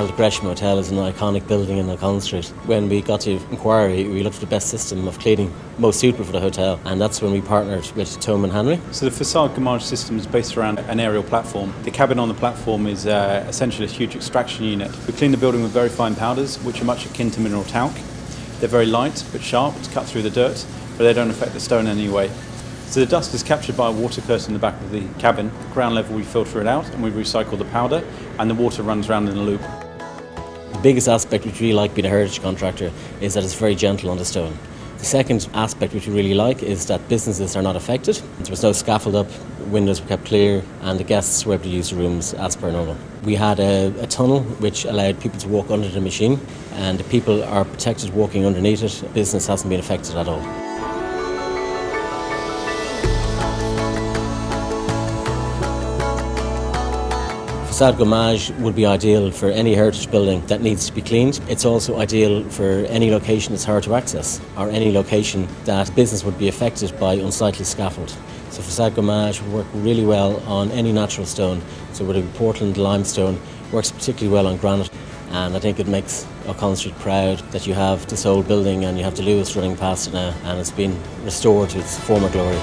Well, the Gresham Hotel is an iconic building in O'Connell Street. When we got to inquiry, we looked for the best system of cleaning, most suitable for the hotel, and that's when we partnered with Thomann-Hanry. So the facade gommage system is based around an aerial platform. The cabin on the platform is essentially a huge extraction unit. We clean the building with very fine powders, which are much akin to mineral talc. They're very light but sharp to cut through the dirt, but they don't affect the stone in any way. So the dust is captured by a water curtain in the back of the cabin. At ground level we filter it out and we recycle the powder, and the water runs around in a loop. The biggest aspect which we really like being a heritage contractor is that it's very gentle on the stone. The second aspect which we really like is that businesses are not affected. There was no scaffold up, windows were kept clear, and the guests were able to use the rooms as per normal. We had a tunnel which allowed people to walk under the machine, and the people are protected walking underneath it. Business hasn't been affected at all. Façade gommage would be ideal for any heritage building that needs to be cleaned. It's also ideal for any location that's hard to access, or any location that business would be affected by unsightly scaffold. So façade gommage would work really well on any natural stone. So whether it be Portland, limestone, works particularly well on granite. And I think it makes O'Connell Street proud that you have this old building and you have the Lewis running past it now, and it's been restored to its former glory.